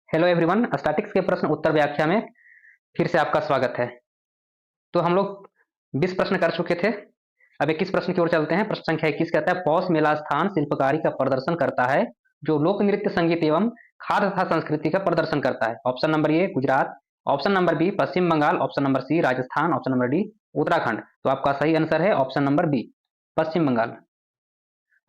Hello everyone, statics के प्रश्न उत्तर व्याख्या में फिर से आपका स्वागत है। तो हम लोग 20 प्रश्न कर चुके थे। अब 21 प्रश्न की ओर चलते हैं। प्रश्न संख्या 21 कहता है, पौष मेला स्थान शिल्पकारी का प्रदर्शन करता है जो लोक नृत्य, संगीत एवं खाद्य तथा संस्कृति का प्रदर्शन करता है। Option number A Gujarat, option number B Paschim Bengal, option number C Rajasthan, option number D Uttarakhand. तो आपका सही आंसर है option number B, Paschim Bengal.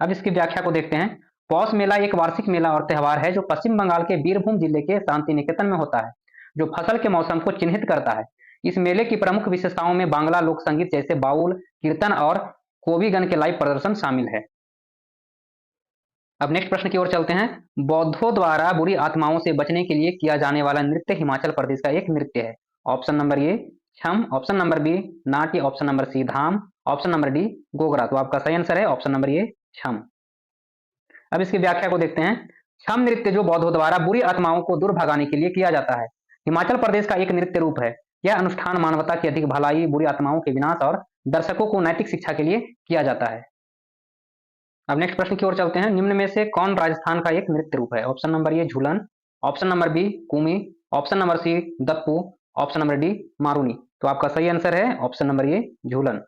अब इसकी व्याख्या को देखते हैं। पौष मेला एक वार्षिक मेला और त्यौहार है जो पश्चिम बंगाल के बीरभूम जिले के शांति निकेतन में होता है, जो फसल के मौसम को चिन्हित करता है। इस मेले की प्रमुख विशेषताओं में बांग्ला लोक संगीत जैसे बाउल, कीर्तन और कोबीगन के लाइव प्रदर्शन शामिल है। अब नेक्स्ट प्रश्न की ओर चलते हैं। बौद्धों द्वारा बुरी आत्माओं से बचने के लिए किया जाने वाला नृत्य हिमाचल प्रदेश का एक नृत्य है। ऑप्शन नंबर ए छम, ऑप्शन नंबर बी नाट्य, ऑप्शन नंबर सी धाम, ऑप्शन नंबर डी गोगरा। तो आपका सही आंसर है ऑप्शन नंबर ए छम। अब इसकी व्याख्या को देखते हैं। छम नृत्य जो बौद्धों द्वारा बुरी आत्माओं को दूर भगाने के लिए किया जाता है, हिमाचल प्रदेश का एक नृत्य रूप है। यह अनुष्ठान मानवता की अधिक भलाई, बुरी आत्माओं के विनाश और दर्शकों को नैतिक शिक्षा के लिए किया जाता है। अब नेक्स्ट प्रश्न की ओर चलते हैं। निम्न में से कौन राजस्थान का एक नृत्य रूप है? Option number A Jhulan, option number B Kumi, option number C Dappu, option number D Maruni. तो आपका सही आंसर है ऑप्शन नंबर ए झूलन।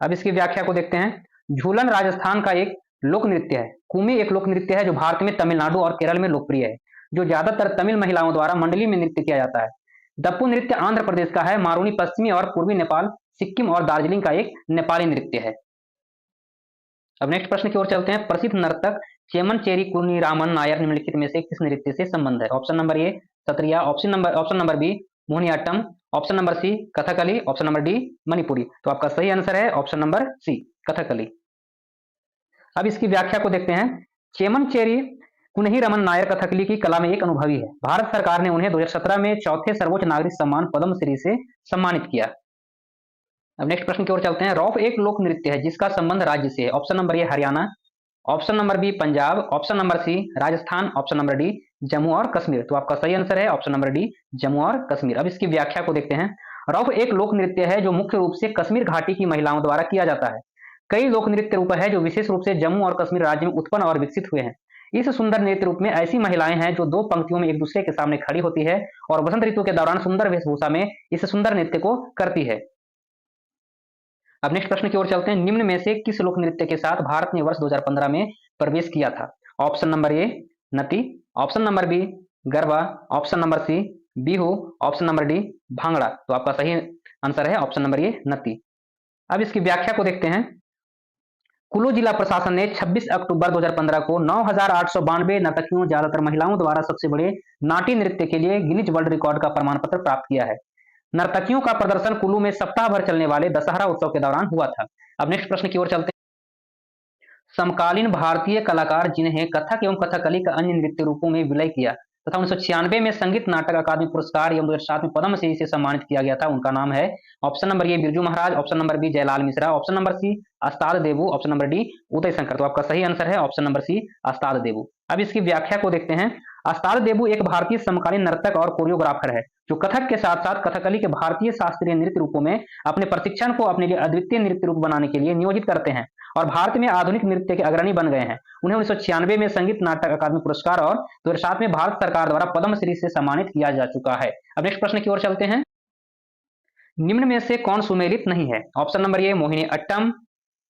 अब इसकी व्याख्या को देखते हैं। झूलन राजस्थान का एक लोक नृत्य है। कुमी एक लोक नृत्य है जो भारत में तमिलनाडु और केरल में लोकप्रिय है, जो ज्यादातर तमिल महिलाओं द्वारा मंडली में नृत्य किया जाता है। दप्पू नृत्य आंध्र प्रदेश का है। मारूनी पश्चिमी और पूर्वी नेपाल, सिक्किम और दार्जिलिंग का एक नेपाली नृत्य है। अब नेक्स्ट प्रश्न की ओर चलते हैं। प्रसिद्ध नर्तक चेमन चेरी कुन्नीरामन नायर निम्नलिखित में से किस नृत्य से संबंध है? Option number A Sattriya, option number B Mohiniyattam, option number C Kathakali, option number D Manipuri. तो आपका सही आंसर है ऑप्शन नंबर सी कथकली। अब इसकी व्याख्या को देखते हैं। चेमन चेरी कुन्हीरमन नायर कथकली की कला में एक अनुभवी है। भारत सरकार ने उन्हें 2017 में चौथे सर्वोच्च नागरिक सम्मान पद्मश्री से सम्मानित किया। अब नेक्स्ट प्रश्न की ओर चलते हैं। रौफ एक लोक नृत्य है जिसका संबंध राज्य से है। Option number A Haryana, option number B Punjab, option number C Rajasthan, option number D Jammu और कश्मीर। तो आपका सही आंसर है ऑप्शन नंबर डी जम्मू और कश्मीर। अब इसकी व्याख्या को देखते हैं। रौफ एक लोक नृत्य है जो मुख्य रूप से कश्मीर घाटी की महिलाओं द्वारा किया जाता है। कई लोक नृत्य रूप है जो विशेष रूप से जम्मू और कश्मीर राज्य में उत्पन्न और विकसित हुए हैं। इस सुंदर नृत्य रूप में ऐसी महिलाएं हैं जो दो पंक्तियों में एक दूसरे के सामने खड़ी होती है और वसंत ऋतु के दौरान सुंदर वेशभूषा में इस सुंदर नृत्य को करती है। अब नेक्स्ट प्रश्न की ओर चलते हैं। निम्न में से किस लोक नृत्य के साथ भारत ने वर्ष 2015 में प्रवेश किया था? Option number A Nati, option number B Garba, option number C Bihu, option number D Bhangra. तो आपका सही आंसर है ऑप्शन नंबर ए नती। अब इसकी व्याख्या को देखते हैं। कुल्लू जिला प्रशासन ने 26 अक्टूबर 2015 को 9,892 नर्तकियों, ज्यादातर महिलाओं द्वारा सबसे बड़े नाट्य नृत्य के लिए गिनीज वर्ल्ड रिकॉर्ड का प्रमाण पत्र प्राप्त किया है। नर्तकियों का प्रदर्शन कुल्लू में सप्ताह भर चलने वाले दशहरा उत्सव के दौरान हुआ था। अब नेक्स्ट प्रश्न की ओर चलते हैं। समकालीन भारतीय कलाकार जिन्हें कथक एवं कथकली का अन्य नृत्य रूपों में विलय किया तथा 1996 में संगीत नाटक अकादमी पुरस्कार एवं 2007 में पद्मश्री से सम्मानित किया गया था, उनका नाम है। Option number A Birju Maharaj, option number B Jailal Mishra, option number C Astad Deboo, option number D Uday Shankar. तो आपका सही आंसर है ऑप्शन नंबर सी अस्ताद देबू। अब इसकी व्याख्या को देखते हैं। अस्ताद देबू एक भारतीय समकालीन नर्तक और कोरियोग्राफर है जो कथक के साथ साथ कथकली के भारतीय शास्त्रीय नृत्य रूपों में अपने प्रशिक्षण को अपने लिए अद्वितीय नृत्य रूप बनाने के लिए नियोजित करते हैं और भारत में आधुनिक नृत्य के अग्रणी बन गए हैं। उन्हें 1996 में संगीत नाटक अकादमी पुरस्कार और 2007 में भारत सरकार द्वारा पद्मश्री से सम्मानित किया जा चुका है। अब नेक्स्ट प्रश्न की ओर चलते हैं। निम्न में से कौन सुमेलित नहीं है? Option number A Mohini Attam,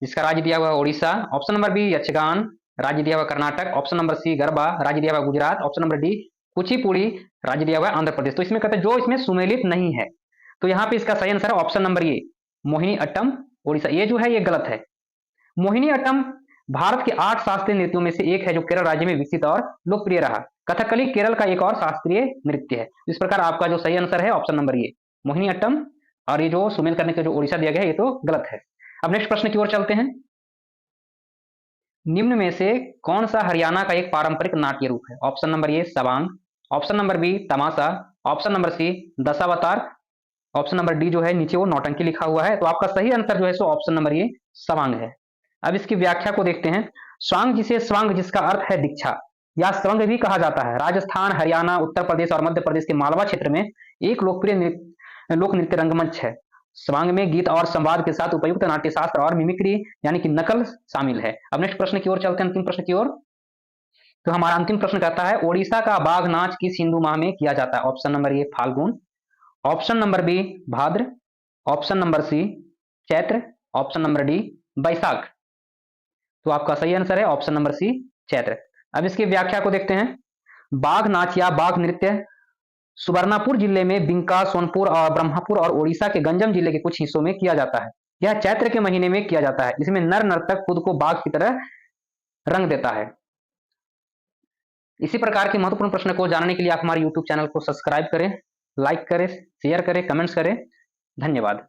जिसका राज्य दिया हुआ Odisha, option number B Yakshagana, राज्य दिया हुआ Karnataka, option number C Garba, राज्य दिया हुआ Gujarat, option number D Kuchipudi, राज्य दिया हुआ आंध्र प्रदेश। तो इसमें कहते हैं जो इसमें सुमेलित नहीं है, तो यहाँ पे इसका सही आंसर है option number A Mohini Attam Odisha. ये जो है ये गलत है। मोहिनी अट्टम भारत के 8 शास्त्रीय नृत्यों में से एक है जो केरल राज्य में विकसित और लोकप्रिय रहा। कथकली केरल का एक और शास्त्रीय नृत्य है। इस प्रकार आपका जो सही आंसर है option number A Mohini Attam, और ये जो सुमेल करने के जो ओडिशा दिया गया है ये तो गलत है। अब नेक्स्ट प्रश्न की ओर चलते हैं। निम्न में से कौन सा हरियाणा का एक पारंपरिक नाट्य रूप है? Option number A Sawang, option number B Tamasha, option number C Dashavatar, option number D जो है नीचे वो नौटंकी लिखा हुआ है। तो आपका सही आंसर जो है सो ऑप्शन नंबर ए सवांग है। अब इसकी व्याख्या को देखते हैं। स्वांग जिसे स्वंग जिसका अर्थ है दीक्षा या स्वंग भी कहा जाता है, राजस्थान, हरियाणा, उत्तर प्रदेश और मध्य प्रदेश के मालवा क्षेत्र में एक लोकप्रिय लोक नृत्य रंगमंच है। स्वांग में गीत और संवाद के साथ उपयुक्त नाट्य शास्त्र और मिमिक्री यानी कि नकल शामिल है। अब नेक्स्ट प्रश्न की ओर चलते हैं, अंतिम प्रश्न की ओर। तो हमारा अंतिम प्रश्न कहता है ओडिशा का बाघ नाच किस हिंदू माह में किया जाता है? ऑप्शन नंबर ए फाल्गुन, ऑप्शन नंबर बी भाद्र, ऑप्शन नंबर सी चैत्र, ऑप्शन नंबर डी बैसाख। तो आपका सही आंसर है ऑप्शन नंबर सी चैत्र। अब इसकी व्याख्या को देखते हैं। बाघ नाच या बाघ नृत्य सुबर्णापुर जिले में बिंका, सोनपुर और ब्रह्मपुर और ओडिशा के गंजम जिले के कुछ हिस्सों में किया जाता है। यह चैत्र के महीने में किया जाता है। इसमें नर नर्तक खुद को बाघ की तरह रंग देता है। इसी प्रकार के महत्वपूर्ण प्रश्न को जानने के लिए आप हमारे YouTube चैनल को सब्सक्राइब करें, लाइक करें, शेयर करें, कमेंट्स करें। धन्यवाद।